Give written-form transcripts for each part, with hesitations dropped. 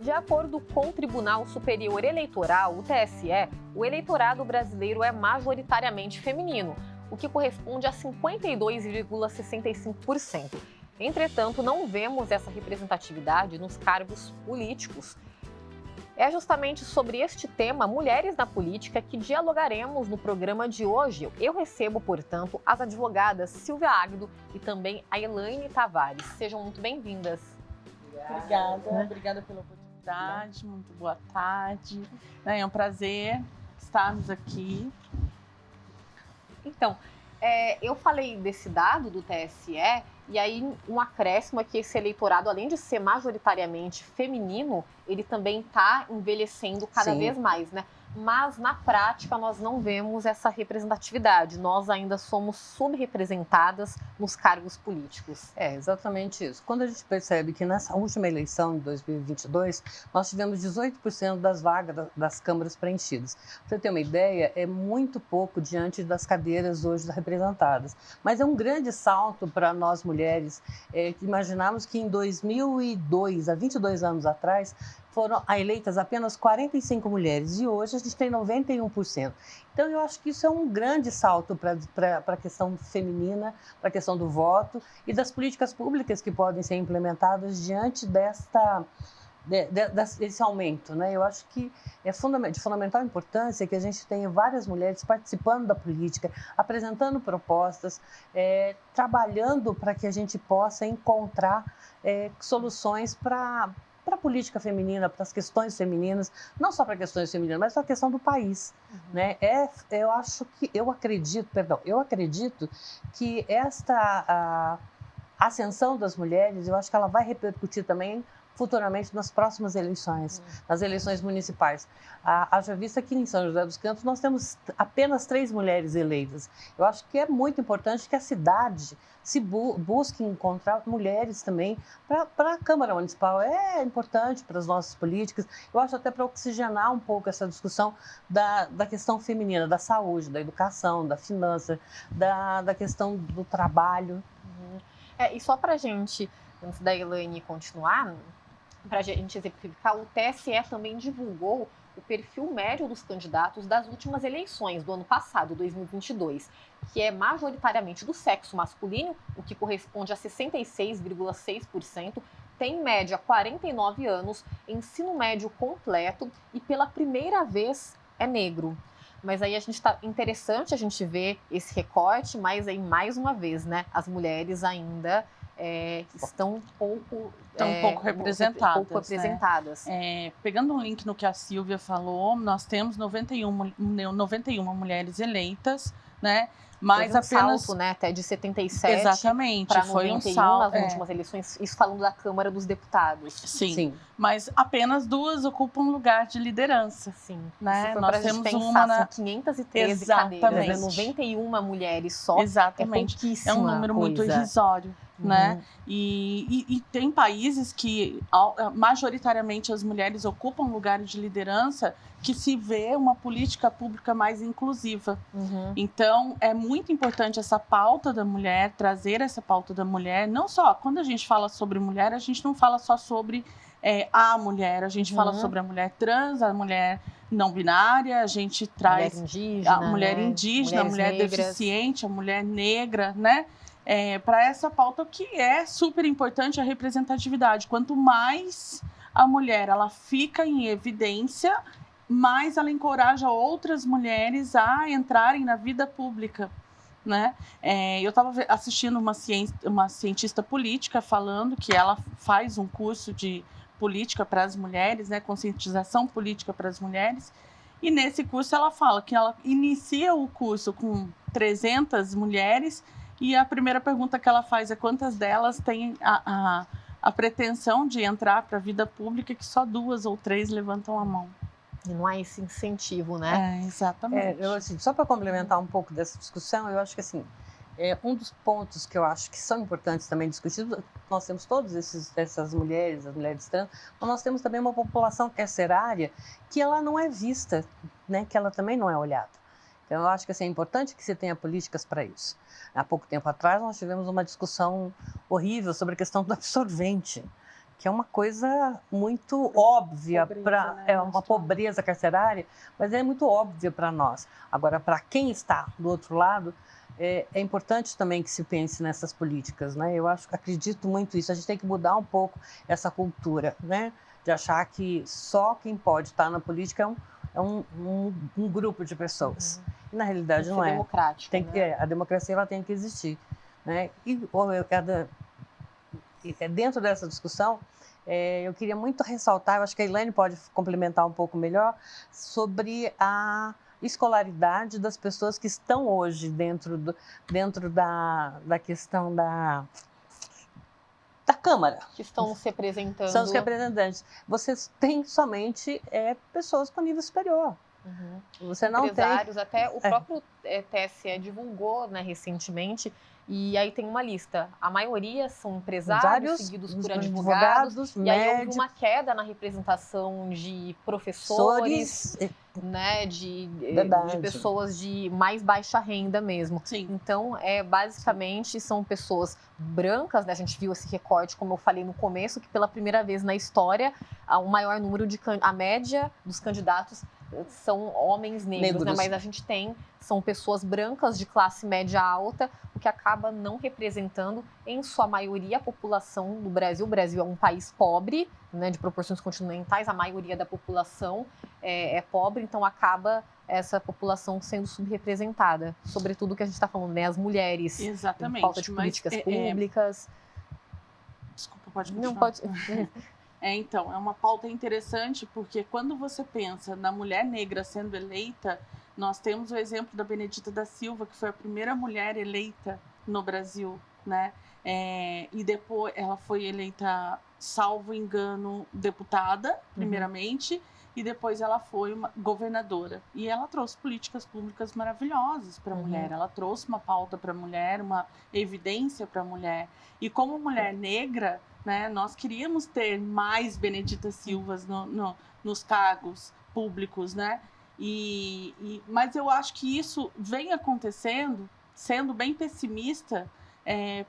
De acordo com o Tribunal Superior Eleitoral, o TSE, o eleitorado brasileiro é majoritariamente feminino, o que corresponde a 52,65%. Entretanto, não vemos essa representatividade nos cargos políticos. É justamente sobre este tema, Mulheres na Política, que dialogaremos no programa de hoje. Eu recebo, portanto, as advogadas Silvia Águido e também a Elaine Tavares. Sejam muito bem-vindas. Obrigada pela oportunidade, muito boa tarde. É um prazer estarmos aqui. Então, eu falei desse dado do TSE, e aí um acréscimo é que esse eleitorado, além de ser majoritariamente feminino, ele também está envelhecendo cada vez mais, né? Mas, na prática, nós não vemos essa representatividade. Nós ainda somos subrepresentadas nos cargos políticos. É exatamente isso. Quando a gente percebe que nessa última eleição de 2022, nós tivemos 18% das vagas das câmaras preenchidas. Para você ter uma ideia, é muito pouco diante das cadeiras hoje representadas. Mas é um grande salto para nós mulheres. Imaginamos que em 2002, há 22 anos atrás, foram eleitas apenas 45 mulheres e hoje a gente tem 91%. Então eu acho que isso é um grande salto para a questão feminina, para a questão do voto e das políticas públicas que podem ser implementadas diante desse aumento, né? Eu acho que é de fundamental importância que a gente tenha várias mulheres participando da política, apresentando propostas, trabalhando para que a gente possa encontrar soluções para a política feminina, para as questões femininas, não só para questões femininas, mas para a questão do país, né? Eu acredito que esta ascensão das mulheres, eu acho que ela vai repercutir também futuramente nas próximas eleições, nas eleições municipais. Haja vista que em São José dos Campos nós temos apenas 3 mulheres eleitas. Eu acho que é muito importante que a cidade busque encontrar mulheres também para a Câmara Municipal. É importante para as nossas políticas. Eu acho até para oxigenar um pouco essa discussão da questão feminina, da saúde, da educação, da finança, da questão do trabalho. E só para a gente, antes da Elaine continuar, para a gente exemplificar, o TSE também divulgou o perfil médio dos candidatos das últimas eleições do ano passado, 2022, que é majoritariamente do sexo masculino, o que corresponde a 66,6%, tem em média 49 anos, ensino médio completo e pela primeira vez é negro. Mas aí interessante a gente ver esse recorte, mas aí mais uma vez, né, as mulheres ainda estão pouco representadas. Né? Pegando um link no que a Silvia falou, nós temos 91 mulheres eleitas, né? Mas apenas salto, né, até de 77 para 91 nas últimas eleições, isso falando da Câmara dos Deputados. Sim. Mas apenas 2 ocupam lugar de liderança. Sim. Né? Nós temos são 513 cadeiras, né? 91 mulheres só. Exatamente. É um número muito irrisório. Né? E tem países que majoritariamente as mulheres ocupam lugares de liderança que se vê uma política pública mais inclusiva. Então, é muito importante essa pauta da mulher, trazer essa pauta da mulher. Não só, quando a gente fala sobre mulher, a gente não fala só sobre a mulher, a gente fala sobre a mulher trans, a mulher não binária, a gente traz a mulher indígena, a mulher deficiente, a mulher negra, né? Para essa pauta que é super importante a representatividade. Quanto mais a mulher ela fica em evidência, mais ela encoraja outras mulheres a entrarem na vida pública. Né? Eu estava assistindo uma cientista política falando que ela faz um curso de política para as mulheres, né? Conscientização política para as mulheres, e nesse curso ela fala que ela inicia o curso com 300 mulheres e a primeira pergunta que ela faz é quantas delas têm a pretensão de entrar para a vida pública, que só 2 ou 3 levantam a mão. E não há esse incentivo, né? Exatamente. Só para complementar um pouco dessa discussão, eu acho que assim, um dos pontos que eu acho que são importantes também discutidos, nós temos todas essas mulheres, as mulheres trans, mas nós temos também uma população carcerária que ela não é vista, né? Que ela também não é olhada. Então, eu acho que assim, é importante que se tenha políticas para isso. Há pouco tempo atrás, nós tivemos uma discussão horrível sobre a questão do absorvente. que é uma coisa muito óbvia, é uma pobreza carcerária, mas é muito óbvia para nós. Agora, para quem está do outro lado, é importante também que se pense nessas políticas, né? Eu acredito muito nisso. A gente tem que mudar um pouco essa cultura, né? De achar que só quem pode estar na política é um grupo de pessoas. E, na realidade, não é. Democrático, né? A democracia ela tem que existir, né? Dentro dessa discussão, eu queria muito ressaltar, eu acho que a Elaine pode complementar um pouco melhor, sobre a escolaridade das pessoas que estão hoje dentro da questão da Câmara. Que estão se representando. São os representantes. Vocês têm somente pessoas com nível superior. Você não empresários, até o próprio TSE divulgou, né, recentemente, e aí tem uma lista. A maioria são empresários seguidos por advogados, e aí houve uma queda na representação de professores, né, de pessoas de mais baixa renda mesmo. Sim. Então, basicamente, são pessoas brancas, né? A gente viu esse recorte, como eu falei no começo, que pela primeira vez na história, o maior número a média dos candidatos são homens negros, né? Mas a gente são pessoas brancas de classe média alta, o que acaba não representando, em sua maioria, a população do Brasil. O Brasil é um país pobre, né, de proporções continentais, a maioria da população é pobre, então acaba essa população sendo subrepresentada. Sobretudo o que a gente está falando, né? As mulheres. Exatamente. Falta de políticas públicas. Desculpa, pode continuar. Não pode... Então, é uma pauta interessante, porque quando você pensa na mulher negra sendo eleita, nós temos o exemplo da Benedita da Silva, que foi a primeira mulher eleita no Brasil, né? E depois ela foi eleita, salvo engano, deputada, primeiramente, e depois ela foi uma governadora. E ela trouxe políticas públicas maravilhosas para a mulher, ela trouxe uma pauta para a mulher, uma evidência para a mulher. E como mulher negra, né, nós queríamos ter mais Benedita Silvas nos cargos públicos, né? Mas eu acho que isso vem acontecendo, sendo bem pessimista,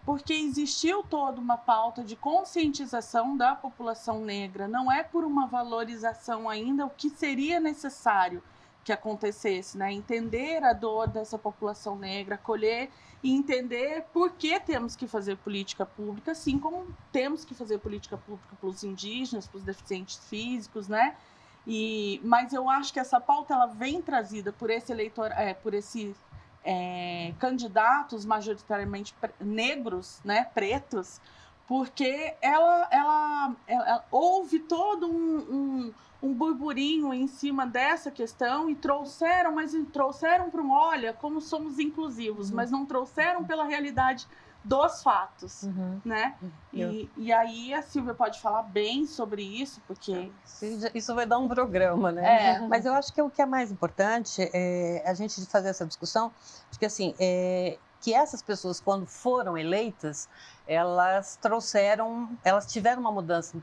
porque existiu toda uma pauta de conscientização da população negra. Não é por uma valorização ainda o que seria necessário que acontecesse, né? Entender a dor dessa população negra, acolher e entender por que temos que fazer política pública, assim como temos que fazer política pública para os indígenas, para os deficientes físicos, né? Mas eu acho que essa pauta ela vem trazida por esses candidatos majoritariamente negros, né, pretos, porque ela houve todo um burburinho em cima dessa questão e trouxeram para olha, como somos inclusivos, mas não trouxeram pela realidade dos fatos, né? E aí a Silvia pode falar bem sobre isso, porque... Isso vai dar um programa, né? Mas eu acho que o que é mais importante é a gente fazer essa discussão, porque assim, que essas pessoas, quando foram eleitas, elas tiveram uma mudança,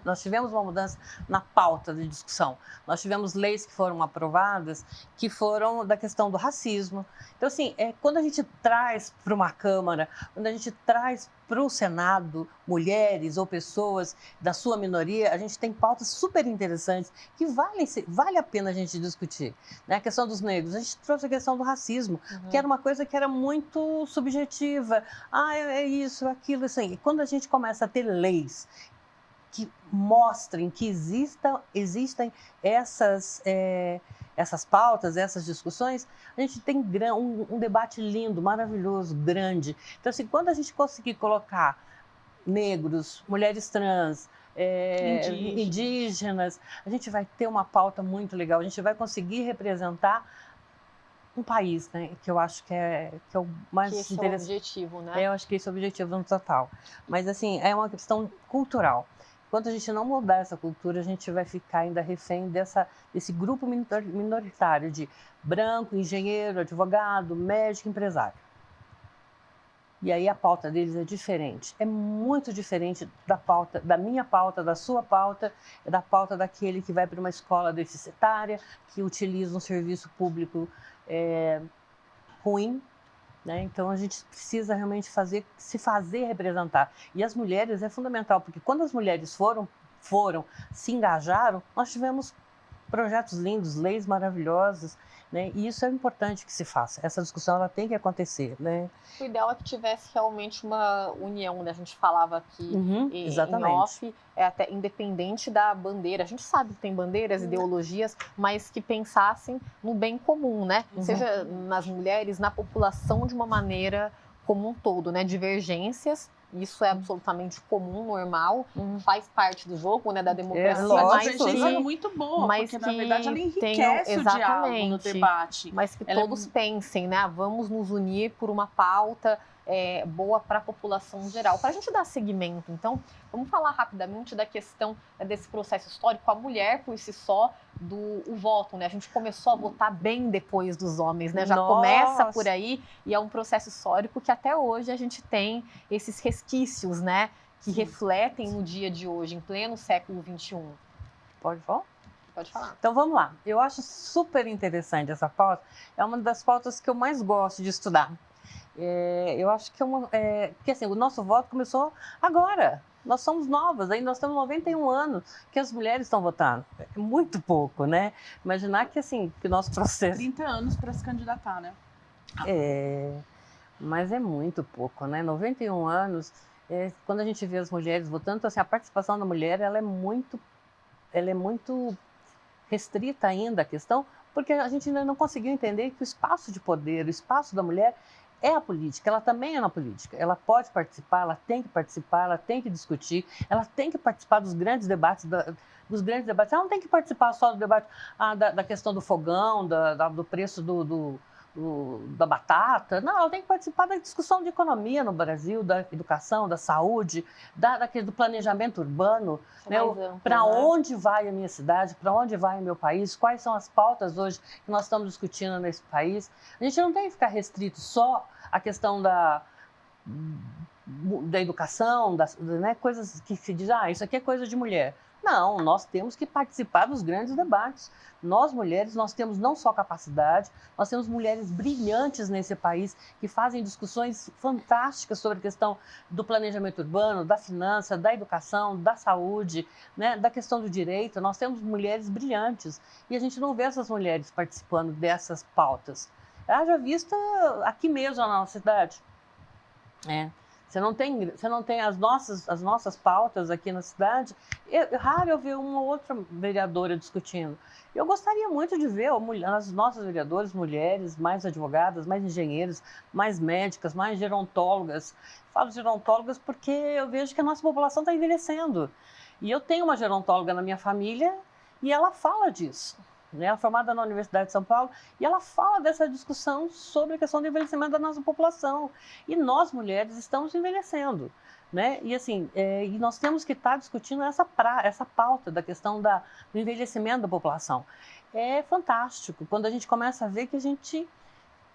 nós tivemos uma mudança na pauta de discussão. Nós tivemos leis que foram aprovadas que foram da questão do racismo. Então, assim, quando a gente traz para uma Câmara, quando a gente traz para o Senado mulheres ou pessoas da sua minoria, a gente tem pautas super interessantes que vale a pena a gente discutir. Né? A questão dos negros, a gente trouxe a questão do racismo, que era uma coisa que era muito subjetiva. É isso, aquilo, assim. E quando a gente começa a ter leis que mostrem que existem essas pautas, essas discussões, a gente tem um debate lindo, maravilhoso, grande. Então, assim, quando a gente conseguir colocar negros, mulheres trans, indígenas, a gente vai ter uma pauta muito legal, a gente vai conseguir representar um país, né, que eu acho que é o mais interessante. Esse é o objetivo, né? Eu acho que esse é o objetivo no total. Mas, assim, é uma questão cultural. Enquanto a gente não mudar essa cultura, a gente vai ficar ainda refém desse grupo minoritário de branco, engenheiro, advogado, médico, empresário. E aí a pauta deles é diferente. É muito diferente da minha pauta, da sua pauta, da pauta daquele que vai para uma escola deficitária, que utiliza um serviço público ruim, né? Então a gente precisa realmente se fazer representar. E as mulheres é fundamental, porque quando as mulheres se engajaram, nós tivemos projetos lindos, leis maravilhosas, né? E isso é importante que se faça. Essa discussão ela tem que acontecer, né? O ideal é que tivesse realmente uma união, né? A gente falava aqui em off, até independente da bandeira. A gente sabe que tem bandeiras, ideologias, mas que pensassem no bem comum, né? Seja nas mulheres, na população de uma maneira como um todo, né? Divergências. Isso é absolutamente comum, normal, faz parte do jogo, né, da democracia. Mas é muito boa, porque na verdade ela enriquece o diálogo no debate. Mas que todos pensem, né, vamos nos unir por uma pauta boa para a população geral. Para a gente dar seguimento, então, vamos falar rapidamente da questão desse processo histórico, a mulher por si só, o voto, né? A gente começou a votar bem depois dos homens, né? Já começa por aí e é um processo histórico que até hoje a gente tem esses resquícios, né? Que refletem no dia de hoje, em pleno século XXI. Pode falar? Pode falar. Então vamos lá. Eu acho super interessante essa pauta. É uma das pautas que eu mais gosto de estudar. Eu acho que porque assim, o nosso voto começou agora. Nós somos novas, ainda nós temos 91 anos que as mulheres estão votando. É muito pouco, né? Imaginar que assim, que o nosso processo... 30 anos para se candidatar, né? Mas é muito pouco, né? 91 anos, quando a gente vê as mulheres votando, então, assim, a participação da mulher ela é muito restrita ainda a questão, porque a gente ainda não conseguiu entender que o espaço de poder, o espaço da mulher é a política, ela também é na política. Ela pode participar, ela tem que participar, ela tem que discutir, ela tem que participar dos grandes debates, Ela não tem que participar só do debate da questão do fogão, do preço da batata. Não, ela tem que participar da discussão de economia no Brasil, da educação, da saúde, do planejamento urbano, né? Para onde vai a minha cidade, para onde vai o meu país, quais são as pautas hoje que nós estamos discutindo nesse país. A gente não tem que ficar restrito só à questão da educação, né? Coisas que se diz, isso aqui é coisa de mulher. Não, nós temos que participar dos grandes debates. Nós, mulheres, nós temos não só capacidade, nós temos mulheres brilhantes nesse país que fazem discussões fantásticas sobre a questão do planejamento urbano, da finança, da educação, da saúde, né, da questão do direito. Nós temos mulheres brilhantes e a gente não vê essas mulheres participando dessas pautas. Haja vista aqui mesmo na nossa cidade. Você não tem as nossas pautas aqui na cidade. É raro eu ver uma ou outra vereadora discutindo. Eu gostaria muito de ver as nossas vereadoras, mulheres, mais advogadas, mais engenheiras, mais médicas, mais gerontólogas. Falo gerontólogas porque eu vejo que a nossa população está envelhecendo. E eu tenho uma gerontóloga na minha família e ela fala disso. Ela é formada na Universidade de São Paulo e ela fala dessa discussão sobre a questão do envelhecimento da nossa população. E nós, mulheres, estamos envelhecendo, né? E assim, e nós temos que estar discutindo essa pauta da questão do envelhecimento da população. É fantástico quando a gente começa a ver que a gente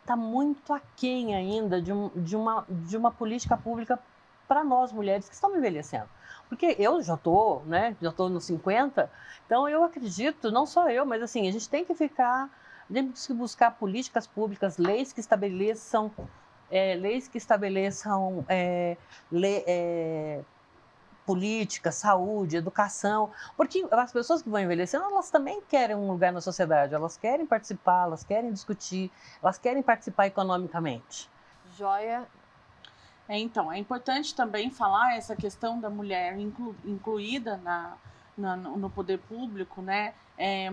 está muito aquém ainda de uma política pública para nós, mulheres, que estamos envelhecendo. Porque eu já estou nos 50, então eu acredito, não só eu, mas assim, a gente tem que buscar políticas públicas, leis que estabeleçam política, saúde, educação, porque as pessoas que vão envelhecendo, elas também querem um lugar na sociedade, elas querem participar, elas querem discutir, elas querem participar economicamente. Joia. Então, é importante também falar essa questão da mulher incluída no poder público, né?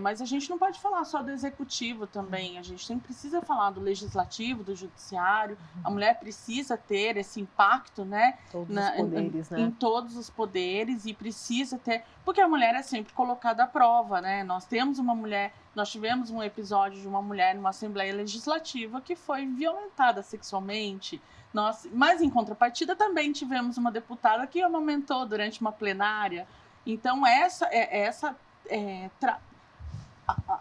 Mas a gente não pode falar só do executivo também, a gente sempre precisa falar do legislativo, do judiciário, a mulher precisa ter esse impacto, né? Em todos os poderes e precisa ter, porque a mulher é sempre colocada à prova, né? Nós tivemos um episódio de uma mulher numa Assembleia Legislativa que foi violentada sexualmente. Mas, em contrapartida, também tivemos uma deputada que amamentou durante uma plenária. Então,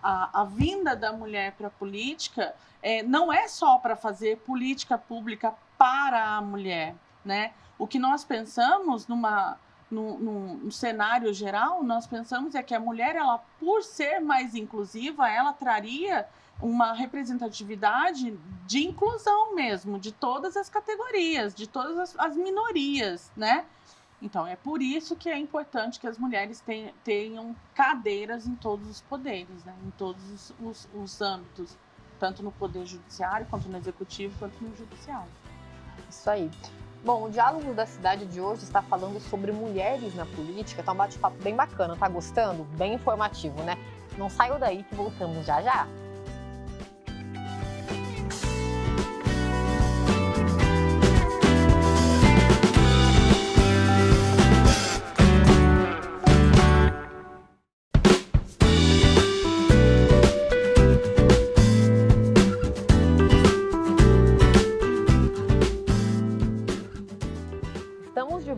a vinda da mulher para a política não é só para fazer política pública para a mulher, né? O que nós pensamos no cenário geral, nós pensamos que a mulher, ela, por ser mais inclusiva, ela traria uma representatividade de inclusão mesmo, de todas as categorias, de todas as minorias, né? Então, é por isso que é importante que as mulheres tenham cadeiras em todos os poderes, né? Em todos os âmbitos, tanto no poder judiciário, quanto no executivo, quanto no judiciário. Isso aí. Bom, o Diálogo da Cidade de hoje está falando sobre mulheres na política. Tá um bate-papo bem bacana, tá gostando? Bem informativo, né? Não saiu daí que voltamos já já.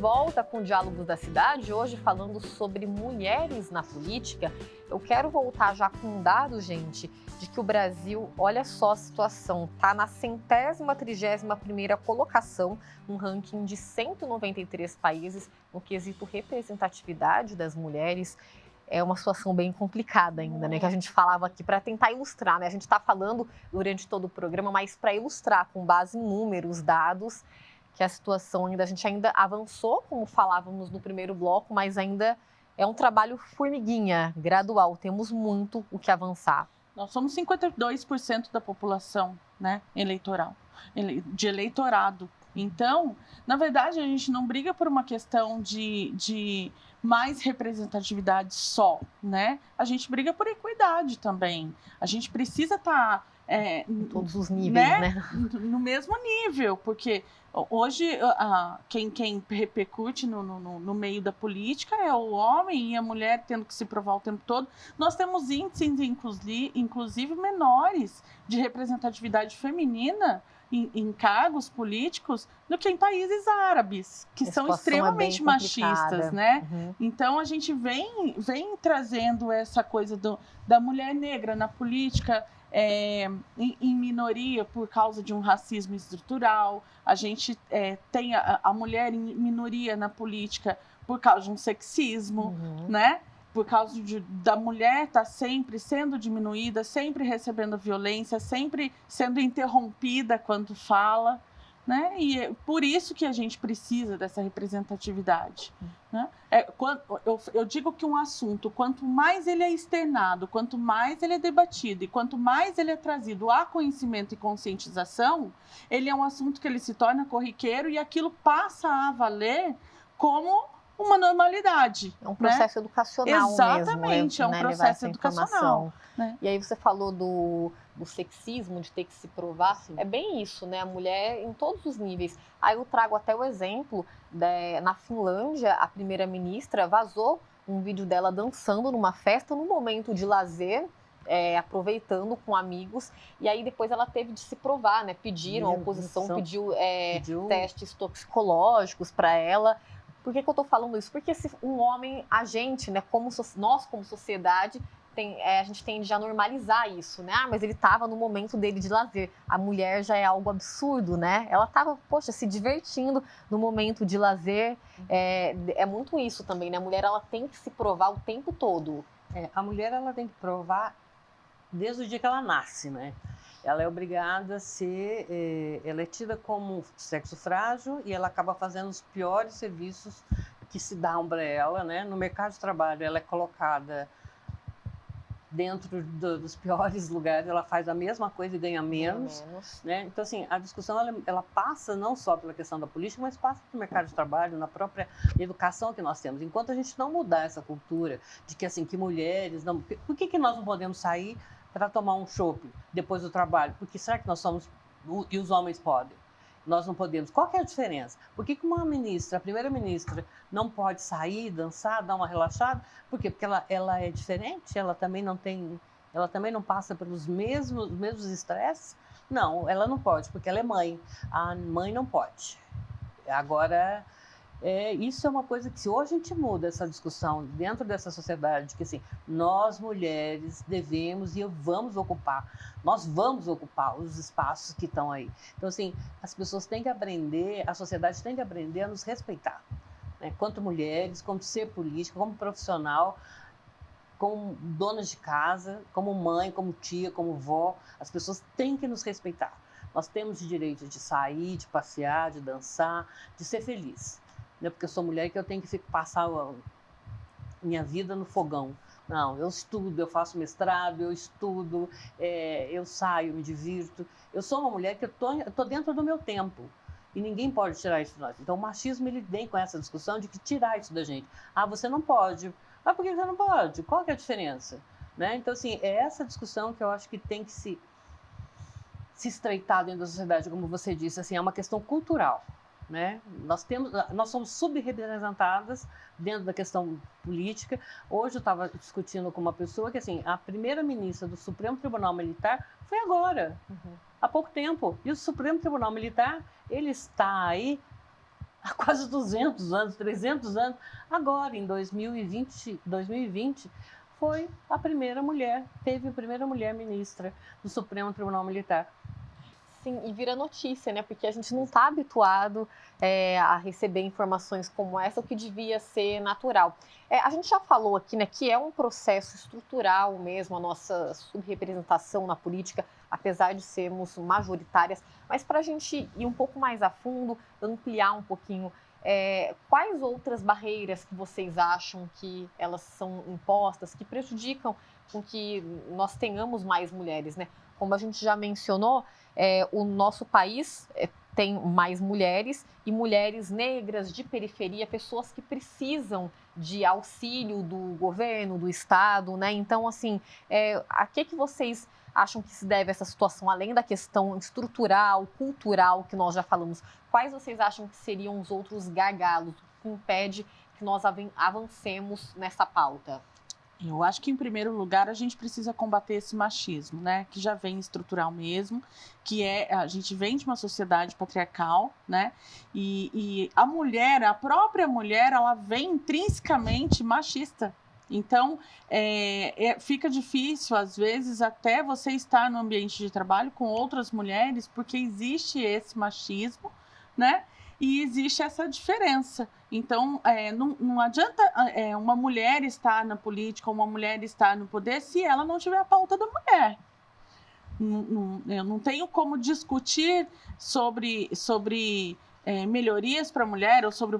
Volta com Diálogos da Cidade, hoje falando sobre mulheres na política. Eu quero voltar já com um dado, gente, de que o Brasil, olha só a situação, tá na 131ª colocação, um ranking de 193 países no quesito representatividade das mulheres. É uma situação bem complicada ainda, né? Que a gente falava aqui para tentar ilustrar, né? A gente está falando durante todo o programa, mas para ilustrar com base em números, dados, que a situação a gente ainda avançou, como falávamos no primeiro bloco, mas ainda é um trabalho formiguinha, gradual. Temos muito o que avançar. Nós somos 52% da população, né, eleitoral, de eleitorado. Então, na verdade, a gente não briga por uma questão de mais representatividade só, né? A gente briga por equidade também. A gente precisa estar... em todos os níveis, né? No mesmo nível, porque hoje quem repercute no meio da política é o homem e a mulher tendo que se provar o tempo todo. Nós temos índices, inclusive, menores de representatividade feminina em cargos políticos do que em países árabes, que são extremamente machistas, né? Uhum. Então, a gente vem trazendo essa coisa da mulher negra na política, em minoria por causa de um racismo estrutural. A gente tem a mulher em minoria na política por causa de um sexismo, né? Por causa da mulher estar sempre sendo diminuída, sempre recebendo violência, sempre sendo interrompida quando fala, né? E é por isso que a gente precisa dessa representatividade, né? Eu digo que um assunto, quanto mais ele é externado, quanto mais ele é debatido e quanto mais ele é trazido a conhecimento e conscientização, ele é um assunto que ele se torna corriqueiro e aquilo passa a valer como uma normalidade. É um processo educacional. Exatamente, mesmo, é um processo educacional. Né? E aí você falou do sexismo, de ter que se provar. Sim. É bem isso, né? A mulher em todos os níveis. Aí eu trago até o exemplo, na Finlândia, a primeira-ministra vazou um vídeo dela dançando numa festa, num momento de lazer, aproveitando com amigos, e aí depois ela teve de se provar, né? A oposição pediu testes toxicológicos para ela. Por que eu estou falando isso? Porque se um homem, a gente, né, nós como sociedade, a gente tende a normalizar isso, né? Mas ele estava no momento dele de lazer. A mulher já é algo absurdo, né? Ela estava, se divertindo no momento de lazer. É muito isso também, né? A mulher, ela tem que se provar o tempo todo. A mulher, ela tem que provar desde o dia que ela nasce, né? Ela é obrigada a ser, ela é tida como sexo frágil e ela acaba fazendo os piores serviços que se dão para ela, né? No mercado de trabalho, ela é colocada dentro dos piores lugares, ela faz a mesma coisa e ganha menos. Né? Então, assim, a discussão ela passa não só pela questão da política, mas passa pelo mercado de trabalho, na própria educação que nós temos. Enquanto a gente não mudar essa cultura de que, assim, que mulheres... Por que nós não podemos sair para tomar um chopp depois do trabalho? Porque será que nós somos... E os homens podem? Nós não podemos. Qual que é a diferença? Por que uma ministra, a primeira-ministra, não pode sair, dançar, dar uma relaxada? Por quê? Porque ela é diferente? Ela também não passa pelos mesmos estresses? Não, ela não pode, porque ela é mãe. A mãe não pode. Agora... isso é uma coisa que, se hoje a gente muda essa discussão dentro dessa sociedade, que assim, nós mulheres devemos e nós vamos ocupar os espaços que estão aí. Então, assim, as pessoas têm que aprender, a sociedade tem que aprender a nos respeitar. né? Quanto mulheres, como ser política, como profissional, como donas de casa, como mãe, como tia, como vó. As pessoas têm que nos respeitar. Nós temos o direito de sair, de passear, de dançar, de ser feliz. Não é porque eu sou mulher que eu tenho que passar minha vida no fogão. Não, eu estudo, eu faço mestrado, eu estudo, eu saio, me divirto. Eu sou uma mulher que eu tô dentro do meu tempo. E ninguém pode tirar isso de nós. Então o machismo, ele vem com essa discussão de que tirar isso da gente. Ah, você não pode. Ah, por que você não pode? Qual que é a diferença? Né? Então, assim, é essa discussão que eu acho que tem que se estreitar dentro da sociedade, como você disse, assim, é uma questão cultural. Né? Nós somos subrepresentadas dentro da questão política. Hoje eu estava discutindo com uma pessoa que, assim, a primeira ministra do Supremo Tribunal Militar foi agora, há pouco tempo. E o Supremo Tribunal Militar, ele está aí há quase 200 anos, 300 anos. Agora, em 2020 foi a primeira mulher, teve a primeira mulher ministra do Supremo Tribunal Militar. Sim, e vira notícia, né? Porque a gente não está habituado a receber informações como essa, o que devia ser natural. A gente já falou aqui, né, que é um processo estrutural mesmo, a nossa subrepresentação na política, apesar de sermos majoritárias. Mas para a gente ir um pouco mais a fundo, ampliar um pouquinho, quais outras barreiras que vocês acham que elas são impostas, que prejudicam com que nós tenhamos mais mulheres, né? Como a gente já mencionou, o nosso país tem mais mulheres e mulheres negras de periferia, pessoas que precisam de auxílio do governo, do Estado, né? Então, assim, a que vocês acham que se deve essa situação, além da questão estrutural, cultural, que nós já falamos? Quais vocês acham que seriam os outros gargalos que impedem que nós avancemos nessa pauta? Eu acho que, em primeiro lugar, a gente precisa combater esse machismo, né? Que já vem estrutural mesmo, que a gente vem de uma sociedade patriarcal, né? E a mulher, a própria mulher, ela vem intrinsecamente machista. Então, fica difícil, às vezes, até você estar no ambiente de trabalho com outras mulheres, porque existe esse machismo, né? E existe essa diferença. Então, não adianta uma mulher estar na política, uma mulher estar no poder, se ela não tiver a pauta da mulher. Eu não tenho como discutir sobre melhorias para a mulher ou sobre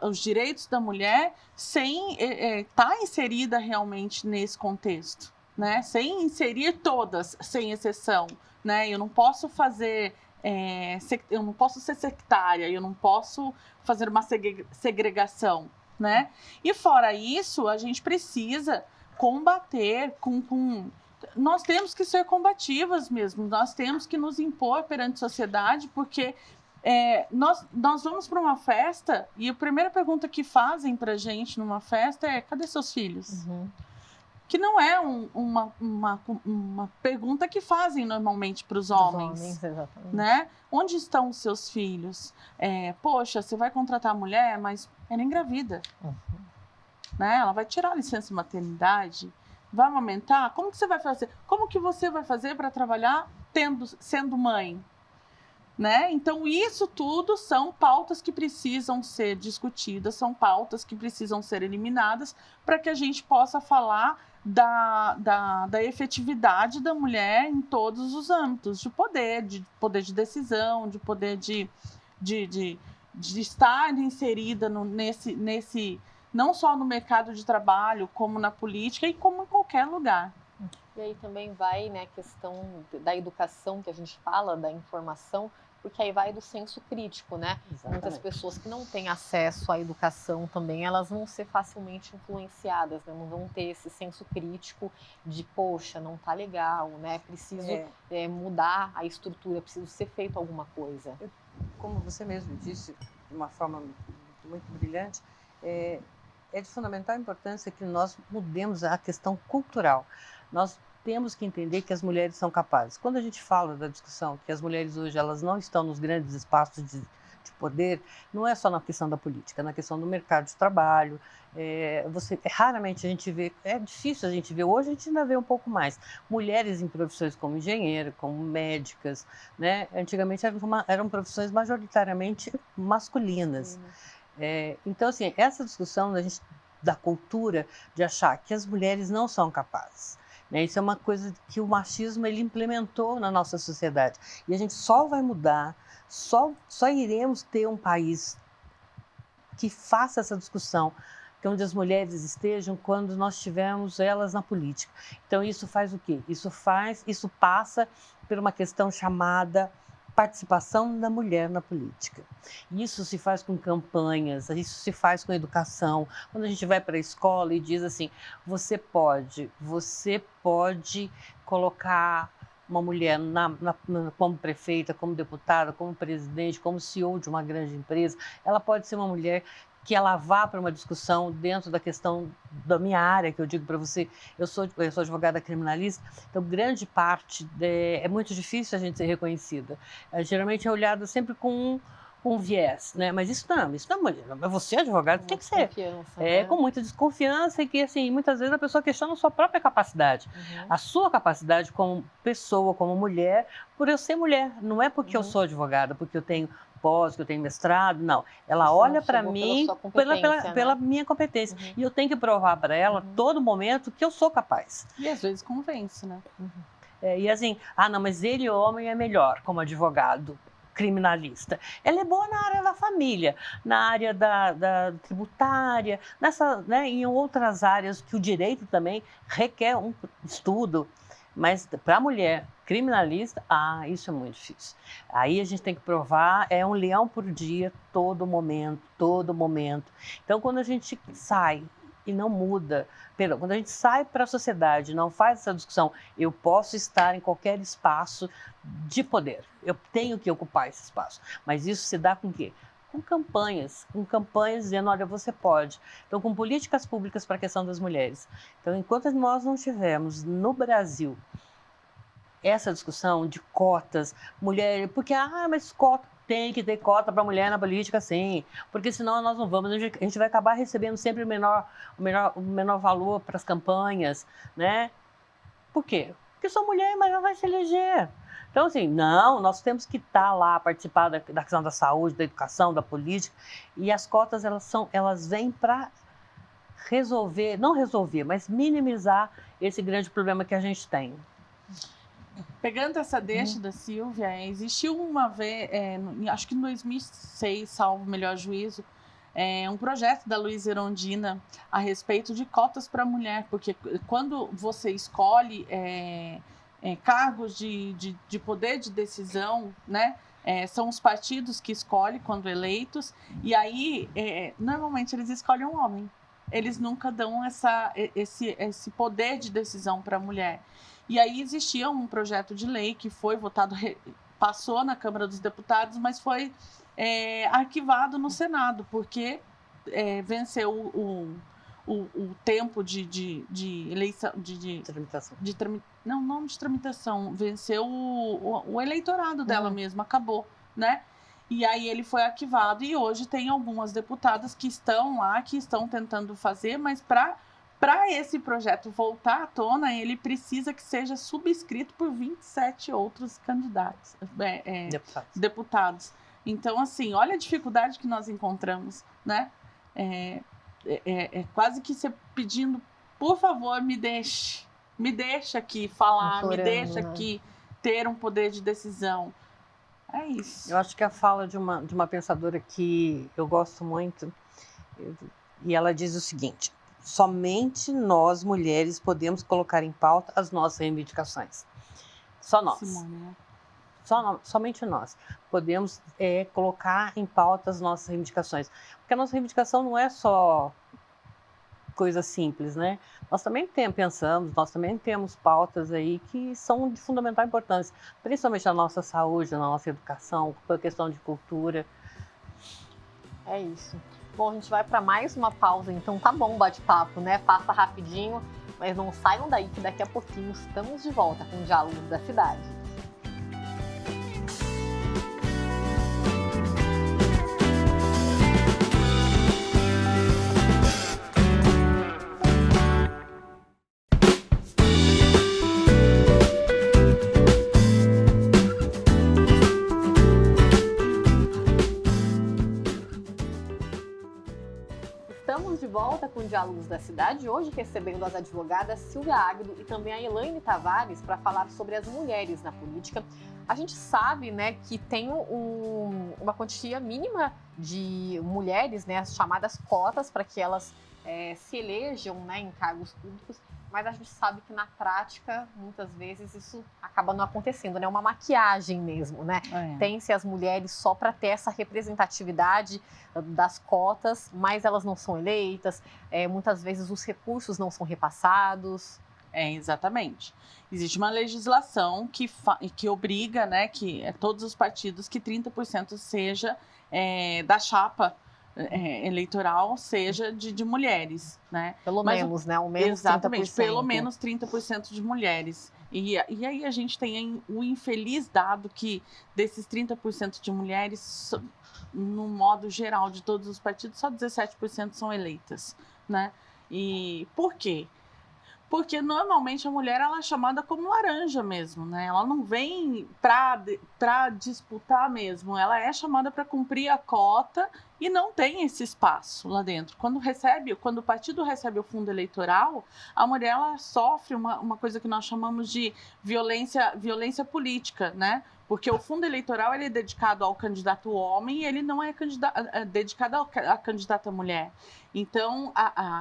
os direitos da mulher sem estar inserida realmente nesse contexto, né? Sem inserir todas, sem exceção. Né? Eu não posso fazer... eu não posso ser sectária, eu não posso fazer uma segregação, né? E fora isso, a gente precisa combater nós temos que ser combativas mesmo, nós temos que nos impor perante a sociedade, porque nós vamos para uma festa e a primeira pergunta que fazem para a gente numa festa é: cadê seus filhos? Uhum. Que não é uma pergunta que fazem normalmente para os homens, né? Onde estão os seus filhos? Poxa, você vai contratar a mulher, mas ela é engravida, né? Ela vai tirar a licença maternidade, vai amamentar? Como que você vai fazer? Como que você vai fazer para trabalhar sendo mãe? Né? Então, isso tudo são pautas que precisam ser discutidas, são pautas que precisam ser eliminadas para que a gente possa falar da efetividade da mulher em todos os âmbitos de poder de decisão, de poder de estar inserida nesse não só no mercado de trabalho, como na política e como em qualquer lugar. E aí também vai, né, a questão da educação que a gente fala, da informação, porque aí vai do senso crítico, né? Exatamente. Muitas pessoas que não têm acesso à educação também, elas vão ser facilmente influenciadas, né? Não vão ter esse senso crítico de, poxa, não tá legal, né? Preciso mudar a estrutura, preciso ser feito alguma coisa. Como você mesmo disse, de uma forma muito brilhante, é de fundamental importância que nós mudemos a questão cultural. Nós temos que entender que as mulheres são capazes. Quando a gente fala da discussão que as mulheres hoje elas não estão nos grandes espaços de poder, não é só na questão da política, é na questão do mercado de trabalho. Raramente a gente vê, é difícil a gente ver, hoje a gente ainda vê um pouco mais, mulheres em profissões como engenheiro, como médicas, né? Antigamente eram profissões majoritariamente masculinas. Então, assim, essa discussão da cultura de achar que as mulheres não são capazes, né? Isso é uma coisa que o machismo ele implementou na nossa sociedade. E a gente só vai mudar, só iremos ter um país que faça essa discussão, que onde as mulheres estejam quando nós tivermos elas na política. Então, isso faz o quê? Isso passa por uma questão chamada participação da mulher na política. Isso se faz com campanhas, isso se faz com educação. Quando a gente vai para a escola e diz assim, você pode colocar uma mulher como prefeita, como deputada, como presidente, como CEO de uma grande empresa, ela pode ser uma mulher que ela vá para uma discussão dentro da questão da minha área, que eu digo para você, eu sou advogada criminalista, então grande parte é muito difícil a gente ser reconhecida. Geralmente é olhado sempre com um viés, né? Mas isso não é mulher. Você, advogado, tem que ser. Né? Com muita desconfiança e que, assim, muitas vezes a pessoa questiona a sua própria capacidade. A sua capacidade como pessoa, como mulher, por eu ser mulher. Não é porque eu sou advogada, porque eu tenho pós, que eu tenho mestrado, não. Ela olha para mim pela minha competência. E eu tenho que provar para ela, a todo momento, que eu sou capaz. E às vezes convence, né? E assim, não, mas ele, homem, é melhor como advogado criminalista. Ela é boa na área da família, na área da tributária, né, em outras áreas que o direito também requer um estudo. Mas para a mulher criminalista, isso é muito difícil. Aí a gente tem que provar, é um leão por dia, todo momento. Então, quando a gente sai e não muda, quando a gente sai para a sociedade, não faz essa discussão, eu posso estar em qualquer espaço de poder, eu tenho que ocupar esse espaço. Mas isso se dá com o quê? Com campanhas dizendo, olha, você pode. Então, com políticas públicas para a questão das mulheres. Então, enquanto nós não tivermos no Brasil essa discussão de cotas, mulher, porque, mas cota, tem que ter cota para mulher na política, sim, porque senão nós não vamos, a gente vai acabar recebendo sempre o menor valor para as campanhas, né? Por quê? Porque sou mulher, mas ela vai se eleger. Então, assim, não, nós temos que estar lá, participar da questão da saúde, da educação, da política, e as cotas, elas vêm para não resolver, mas minimizar esse grande problema que a gente tem. Pegando essa deixa da Silvia, existiu uma vez, acho que em 2006, salvo o melhor juízo, um projeto da Luísa Erundina a respeito de cotas para mulher, porque quando você escolhe cargos de poder de decisão, né, são os partidos que escolhem quando eleitos, e aí normalmente eles escolhem um homem, eles nunca dão esse poder de decisão para a mulher. E aí existia um projeto de lei que foi votado, passou na Câmara dos Deputados, mas foi arquivado no Senado, porque venceu o tempo de eleição, tramitação. Não de tramitação, venceu o eleitorado dela mesmo, acabou, né? E aí ele foi arquivado e hoje tem algumas deputadas que estão lá, que estão tentando fazer, mas para esse projeto voltar à tona, ele precisa que seja subscrito por 27 outros candidatos, deputados. Então, assim, olha a dificuldade que nós encontramos, né? Quase que você pedindo, por favor, me deixe aqui falar, me deixa aqui ter um poder de decisão. É isso. Eu acho que a fala de uma pensadora que eu gosto muito, e ela diz o seguinte: somente nós, mulheres, podemos colocar em pauta as nossas reivindicações. Só nós. Simone, né? Somente nós podemos colocar em pauta as nossas reivindicações. Porque a nossa reivindicação não é só coisa simples, né? Nós também nós também temos pautas aí que são de fundamental importância, principalmente na nossa saúde, na nossa educação, por questão de cultura. É isso. Bom, a gente vai para mais uma pausa, então tá bom o bate-papo, né? Passa rapidinho, mas não saiam daí que daqui a pouquinho estamos de volta com o Diálogos da Cidade. Diálogos da Cidade, hoje recebendo as advogadas Silvia Águido e também a Elaine Tavares para falar sobre as mulheres na política. A gente sabe, né, que tem uma quantia mínima de mulheres, né, as chamadas cotas, para que elas se elejam, né, em cargos públicos, mas a gente sabe que na prática, muitas vezes, isso acaba não acontecendo, né? É uma maquiagem mesmo, né? Tem-se as mulheres só para ter essa representatividade das cotas, mas elas não são eleitas, muitas vezes os recursos não são repassados. Exatamente. Existe uma legislação que obriga, né, que todos os partidos, que 30% seja da chapa eleitoral seja de mulheres, né? Pelo menos, né? Ao menos exatamente, 30%. Pelo menos 30% de mulheres. E aí a gente tem o infeliz dado que desses 30% de mulheres, no modo geral de todos os partidos, só 17% são eleitas, né? E por quê? Porque normalmente a mulher ela é chamada como laranja mesmo, né? Ela não vem para disputar mesmo, ela é chamada para cumprir a cota e não tem esse espaço lá dentro. Quando o partido recebe o fundo eleitoral, a mulher ela sofre uma coisa que nós chamamos de violência política, né? Porque o fundo eleitoral ele é dedicado ao candidato homem e ele não é dedicado à candidata mulher. Então,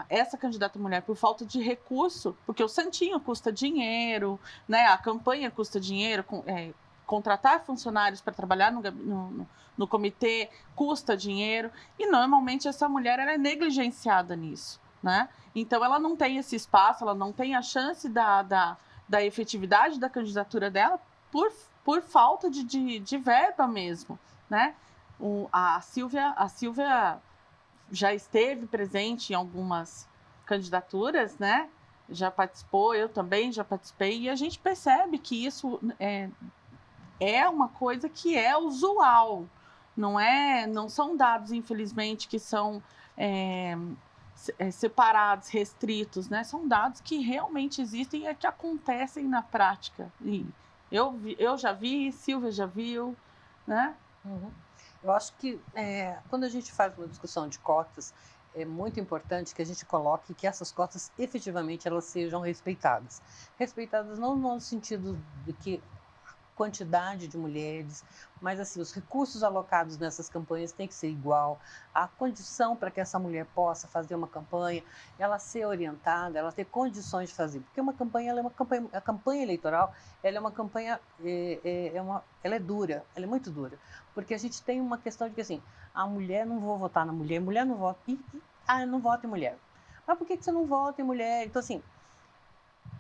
essa candidata mulher, por falta de recurso, porque o santinho custa dinheiro, né? A campanha custa dinheiro, contratar funcionários para trabalhar no comitê custa dinheiro, e normalmente essa mulher ela é negligenciada nisso, né? Então, ela não tem esse espaço, ela não tem a chance da efetividade da candidatura dela por falta de verba mesmo, né? A Silvia já esteve presente em algumas candidaturas, né? Já participou, eu também já participei, e a gente percebe que isso é uma coisa que é usual, não são dados, infelizmente, que são separados, restritos, né? São dados que realmente existem e que acontecem na prática. E eu já vi, Silvia já viu, né? Uhum. Eu acho que quando a gente faz uma discussão de cotas, é muito importante que a gente coloque que essas cotas efetivamente elas sejam respeitadas. Respeitadas não no sentido de que a quantidade de mulheres, mas assim, os recursos alocados nessas campanhas têm que ser igual, a condição para que essa mulher possa fazer uma campanha, ela ser orientada, ela ter condições de fazer, porque a campanha eleitoral, ela é uma campanha, ela é dura, ela é muito dura, porque a gente tem uma questão de que assim, a mulher, não vou votar na mulher, mulher não vota, não vota em mulher. Mas por que você não vota em mulher? Então assim,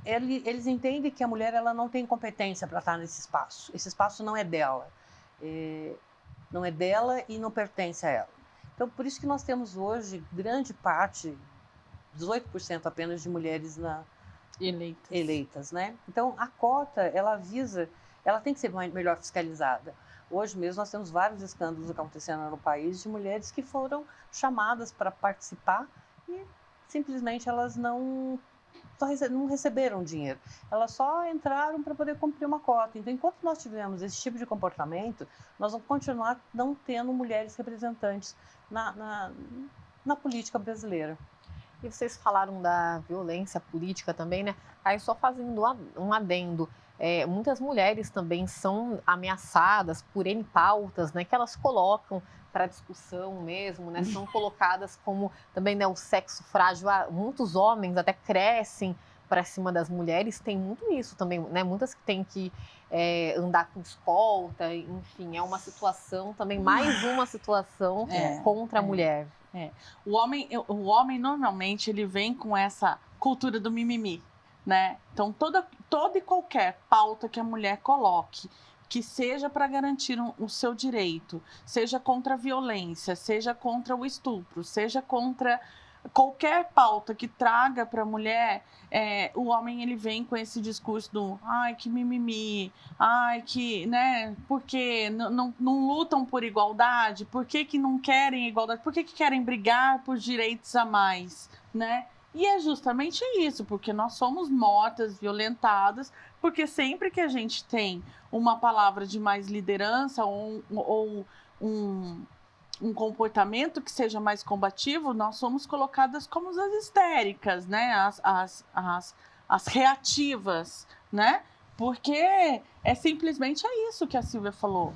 eles entendem que a mulher ela não tem competência para estar nesse espaço. Esse espaço não é dela. Não é dela e não pertence a ela. Então, por isso que nós temos hoje grande parte, 18% apenas de mulheres eleitas, né? Então, a cota, ela tem que ser melhor fiscalizada. Hoje mesmo nós temos vários escândalos acontecendo no país de mulheres que foram chamadas para participar e simplesmente elas não receberam dinheiro, elas só entraram para poder cumprir uma cota. Então, enquanto nós tivermos esse tipo de comportamento, nós vamos continuar não tendo mulheres representantes na política brasileira. E vocês falaram da violência política também, né? Aí só fazendo um adendo, muitas mulheres também são ameaçadas por N pautas, né? Que elas colocam para discussão mesmo, né? São colocadas como também, né, o sexo frágil. Muitos homens até crescem para cima das mulheres, tem muito isso também, né? Muitas que têm que andar com escolta, enfim, é uma situação também, mais uma situação contra a mulher. O homem normalmente ele vem com essa cultura do mimimi, né? Então toda e qualquer pauta que a mulher coloque, que seja para garantir o seu direito, seja contra a violência, seja contra o estupro, seja contra qualquer pauta que traga para a mulher, o homem ele vem com esse discurso do ai, que mimimi, ai, que, né, porque não lutam por igualdade, por que não querem igualdade, por que querem brigar por direitos a mais, né? E é justamente isso, porque nós somos mortas, violentadas, porque sempre que a gente tem uma palavra de mais liderança ou um comportamento que seja mais combativo, nós somos colocadas como as histéricas, né? As reativas, né? Porque simplesmente isso que a Silvia falou.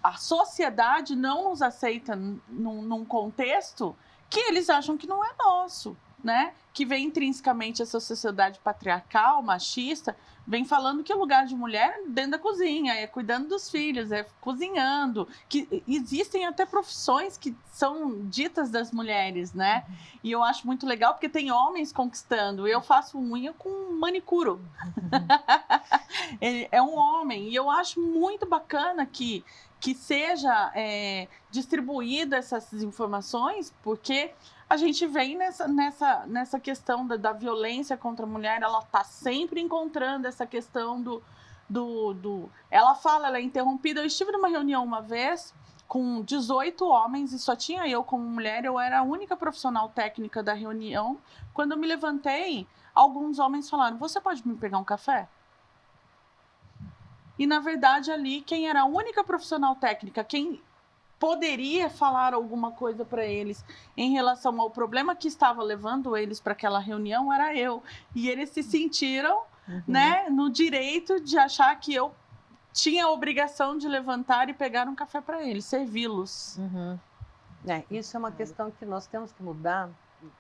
A sociedade não nos aceita num contexto que eles acham que não é nosso, né? Que vem intrinsecamente essa sociedade patriarcal, machista, vem falando que o lugar de mulher é dentro da cozinha, é cuidando dos filhos, é cozinhando, que existem até profissões que são ditas das mulheres, né? E eu acho muito legal porque tem homens conquistando. Eu faço unha com manicuro. É um homem. E eu acho muito bacana que seja distribuída essas informações, porque a gente vem nessa questão da violência contra a mulher, ela está sempre encontrando essa questão Ela fala, ela é interrompida. Eu estive numa reunião uma vez com 18 homens e só tinha eu como mulher, eu era a única profissional técnica da reunião. Quando eu me levantei, alguns homens falaram, você pode me pegar um café? E, na verdade, ali, quem era a única profissional técnica, quem poderia falar alguma coisa para eles em relação ao problema que estava levando eles para aquela reunião, era eu. E eles se sentiram né, no direito de achar que eu tinha a obrigação de levantar e pegar um café para eles, servi-los. Isso é uma questão que nós temos que mudar.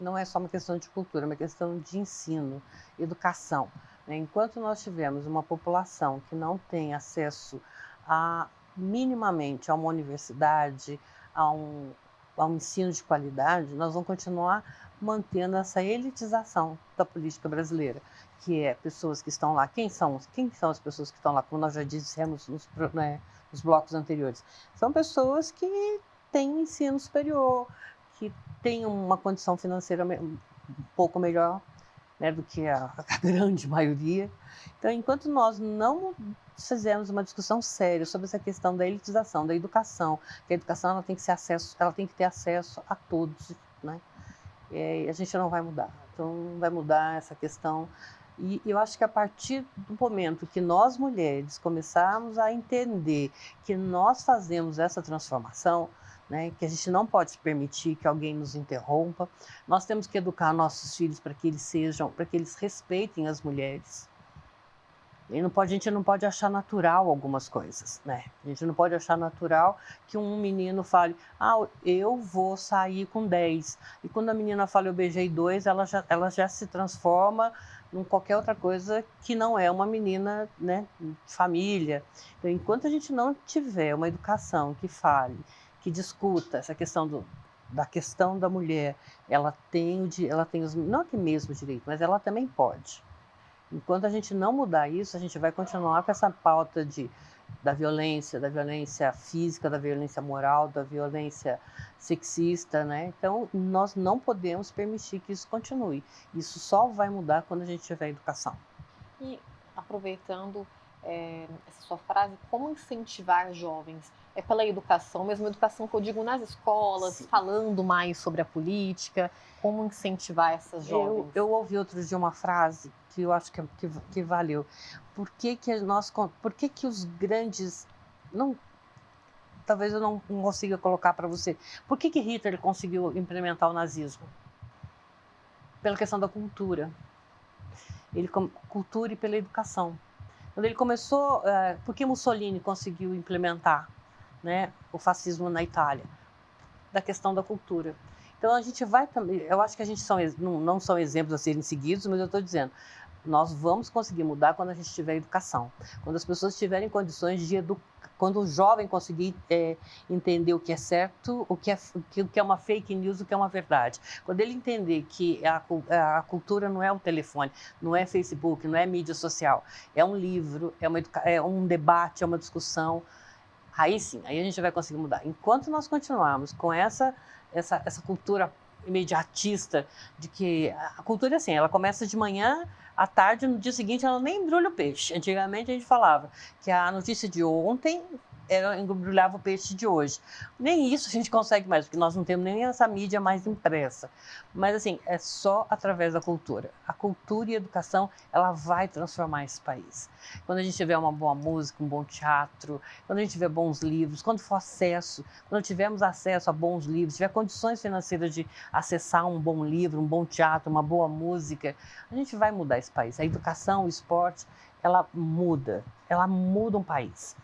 Não é só uma questão de cultura, é uma questão de ensino, educação. Enquanto nós tivermos uma população que não tem acesso minimamente a uma universidade, a um ensino de qualidade, nós vamos continuar mantendo essa elitização da política brasileira, que é pessoas que estão lá. Quem são as pessoas que estão lá? Como nós já dissemos nos blocos anteriores. São pessoas que têm ensino superior, que têm uma condição financeira um pouco melhor, né, do que a grande maioria. Então, enquanto nós não fizermos uma discussão séria sobre essa questão da elitização, da educação, que a educação ela tem que ter acesso a todos, né? E a gente não vai mudar. Então, vai mudar essa questão. E eu acho que a partir do momento que nós, mulheres, começarmos a entender que nós fazemos essa transformação, né, que a gente não pode permitir que alguém nos interrompa, nós temos que educar nossos filhos para que eles respeitem as mulheres. A gente não pode achar natural algumas coisas, né? A gente não pode achar natural que um menino fale, eu vou sair com 10. E quando a menina fala, eu beijei 2, ela já se transforma em qualquer outra coisa que não é uma menina, né, de família. Então, enquanto a gente não tiver uma educação que fale, que discuta essa questão da questão da mulher, ela tem não que mesmo direito, mas ela também pode. Enquanto a gente não mudar isso, a gente vai continuar com essa pauta da violência física, da violência moral, da violência sexista, né? Então, nós não podemos permitir que isso continue. Isso só vai mudar quando a gente tiver educação. E, aproveitando essa sua frase, como incentivar jovens? É pela educação, mesmo educação que eu digo nas escolas, sim, falando mais sobre a política, como incentivar essas jovens? Eu ouvi outro dia uma frase que eu acho que valeu. Por que os grandes... Talvez eu não consiga colocar para você. Por que Hitler conseguiu implementar o nazismo? Pela questão da cultura. Cultura e pela educação. Quando ele começou... por que Mussolini conseguiu implementar, né, o fascismo na Itália? Da questão da cultura. Então, a gente vai também... Eu acho que a gente não são exemplos a serem seguidos, mas eu estou dizendo, nós vamos conseguir mudar quando a gente tiver educação. Quando as pessoas tiverem condições de educar, quando o jovem conseguir entender o que é certo, o que é uma fake news, o que é uma verdade. Quando ele entender que a cultura não é o telefone, não é Facebook, não é mídia social, é um livro, é um debate, é uma discussão, aí sim, aí a gente vai conseguir mudar. Enquanto nós continuarmos com essa cultura imediatista, de que a cultura é assim, ela começa de manhã, à tarde, no dia seguinte ela nem embrulha o peixe. Antigamente a gente falava que a notícia de ontem embrulhava o peixe de hoje. Nem isso a gente consegue mais, porque nós não temos nem essa mídia mais impressa. Mas, assim, é só através da cultura. A cultura e a educação, ela vai transformar esse país. Quando a gente tiver uma boa música, um bom teatro, quando a gente tiver bons livros, quando tivermos acesso a bons livros, tiver condições financeiras de acessar um bom livro, um bom teatro, uma boa música, a gente vai mudar esse país. A educação, o esporte, ela muda um país.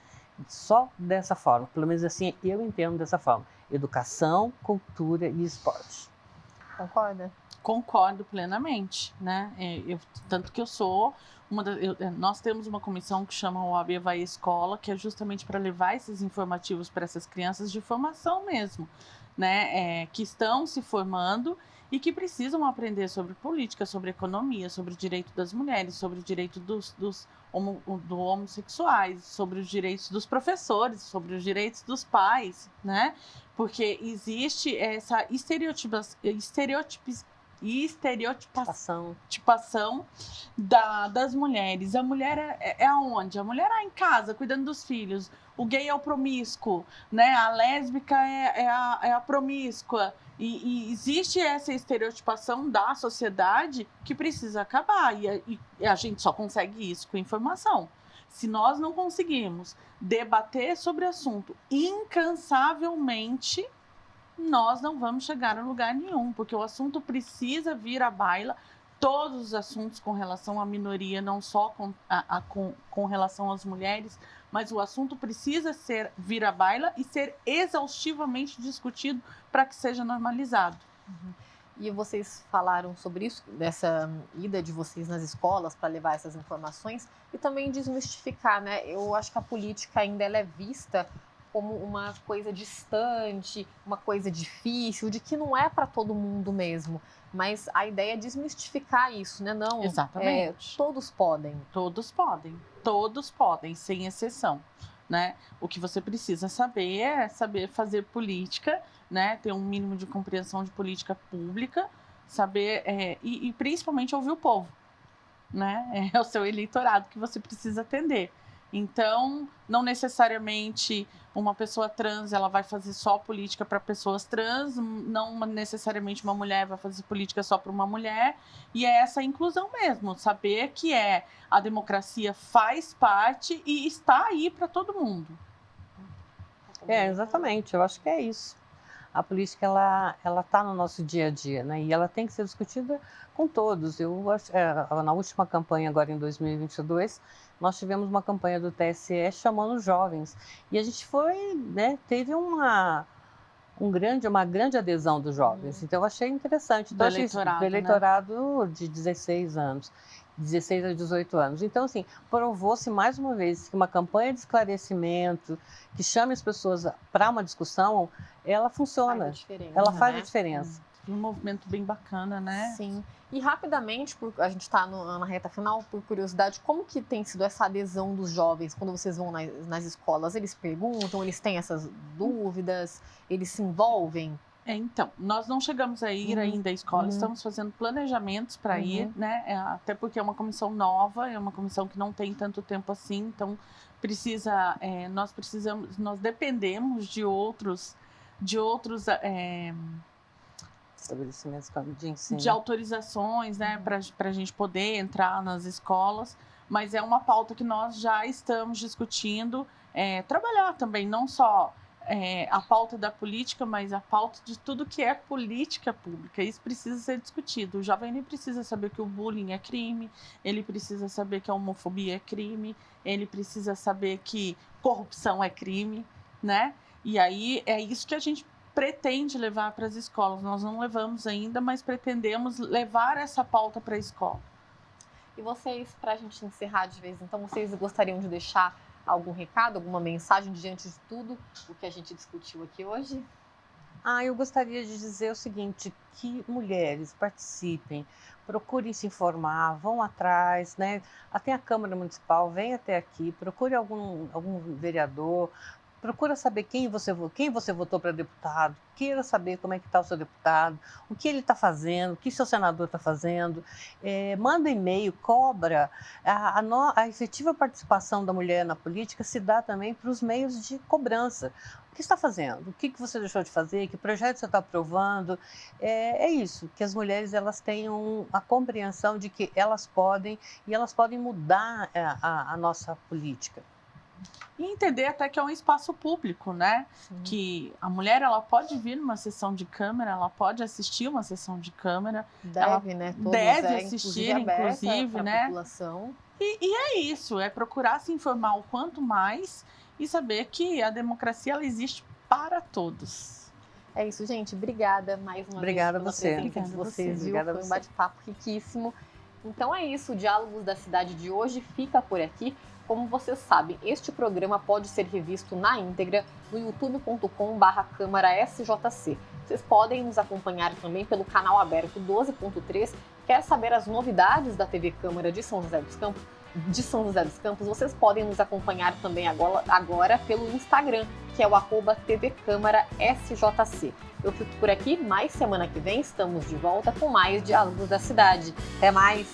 Só dessa forma, pelo menos assim eu entendo dessa forma: educação, cultura e esporte. Concorda? Concordo plenamente, né? Tanto que eu sou nós temos uma comissão que chama OAB Vai à Escola, que é justamente para levar esses informativos para essas crianças de formação mesmo, né? Que estão se formando e que precisam aprender sobre política, sobre economia, sobre o direito das mulheres, sobre o direito dos homossexuais, sobre os direitos dos professores, sobre os direitos dos pais, né? Porque existe essa estereotipação das mulheres. A mulher é aonde? A mulher é em casa, cuidando dos filhos. O gay é o promíscuo, né? A lésbica é a promíscua. E existe essa estereotipação da sociedade que precisa acabar. E a gente só consegue isso com informação. Se nós não conseguirmos debater sobre o assunto incansavelmente, nós não vamos chegar a lugar nenhum, porque o assunto precisa vir à baila, todos os assuntos com relação à minoria, não só com relação às mulheres, mas o assunto precisa vir à baila e ser exaustivamente discutido para que seja normalizado. Uhum. E vocês falaram sobre isso, dessa ida de vocês nas escolas para levar essas informações e também desmistificar, né? Eu acho que a política ainda ela é vista como uma coisa distante, uma coisa difícil, de que não é para todo mundo mesmo. Mas a ideia é desmistificar isso, né? Não, exatamente. Todos podem. Todos podem, sem exceção, né? O que você precisa saber é saber fazer política, né? Ter um mínimo de compreensão de política pública, saber e principalmente ouvir o povo, né? É o seu eleitorado que você precisa atender. Então, não necessariamente uma pessoa trans ela vai fazer só política para pessoas trans, não necessariamente uma mulher vai fazer política só para uma mulher, e é essa inclusão mesmo, saber que a democracia faz parte e está aí para todo mundo. Exatamente, eu acho que é isso. A política ela está no nosso dia a dia, né? E ela tem que ser discutida com todos. Na última campanha, agora em 2022, nós tivemos uma campanha do TSE chamando os jovens. E a gente teve uma grande adesão dos jovens. Então, eu achei interessante. Então, do eleitorado, né? De 16 anos. 16 a 18 anos. Então, assim, provou-se mais uma vez que uma campanha de esclarecimento, que chame as pessoas para uma discussão, ela funciona. Ela faz a diferença. Um movimento bem bacana, né? Sim. E rapidamente, a gente está na reta final, por curiosidade, como que tem sido essa adesão dos jovens quando vocês vão nas escolas? Eles perguntam, eles têm essas dúvidas, eles se envolvem? Então, nós não chegamos a ir ainda à escola, estamos fazendo planejamentos para ir, né? Até porque é uma comissão nova, é uma comissão que não tem tanto tempo assim, então nós dependemos de outros estabelecimentos de ensino, de autorizações, né, para a gente poder entrar nas escolas, mas é uma pauta que nós já estamos discutindo, trabalhar também, não só a pauta da política, mas a pauta de tudo que é política pública. Isso precisa ser discutido. O jovem ele precisa saber que o bullying é crime, ele precisa saber que a homofobia é crime, ele precisa saber que corrupção é crime, né? E aí é isso que a gente pretende levar para as escolas. Nós não levamos ainda, mas pretendemos levar essa pauta para a escola. E vocês, para a gente encerrar de vez, então, vocês gostariam de deixar algum recado, alguma mensagem diante de tudo o que a gente discutiu aqui hoje? Eu gostaria de dizer o seguinte, que mulheres participem, procurem se informar, vão atrás, né? Até a Câmara Municipal, vem até aqui, procure algum vereador, Procura saber quem você votou para deputado, queira saber como é que está o seu deputado, o que ele está fazendo, o que seu senador está fazendo. Manda e-mail, cobra. A efetiva participação da mulher na política se dá também para os meios de cobrança. O que está fazendo? O que você deixou de fazer? Que projeto você está aprovando? É isso, que as mulheres elas tenham a compreensão de que elas podem mudar a nossa política. E entender até que é um espaço público, né? Sim. Que a mulher ela pode vir numa sessão de Câmara, ela pode assistir uma sessão de Câmara. Deve, né? Todos deve assistir, inclusive, né? População. E é isso, é procurar se informar o quanto mais e saber que a democracia ela existe para todos. É isso, gente. Obrigada mais uma vez pela presença de vocês, viu? Foi um bate-papo riquíssimo. Então é isso, o Diálogos da Cidade de hoje fica por aqui. Como vocês sabem, este programa pode ser revisto na íntegra no youtube.com/câmara-sjc. Vocês podem nos acompanhar também pelo canal aberto 12.3. Quer saber as novidades da TV Câmara de São José dos Campos? Vocês podem nos acompanhar também agora pelo Instagram, que é o @tvcâmara-sjc. Eu fico por aqui, mas semana que vem estamos de volta com mais Diálogos da Cidade. Até mais!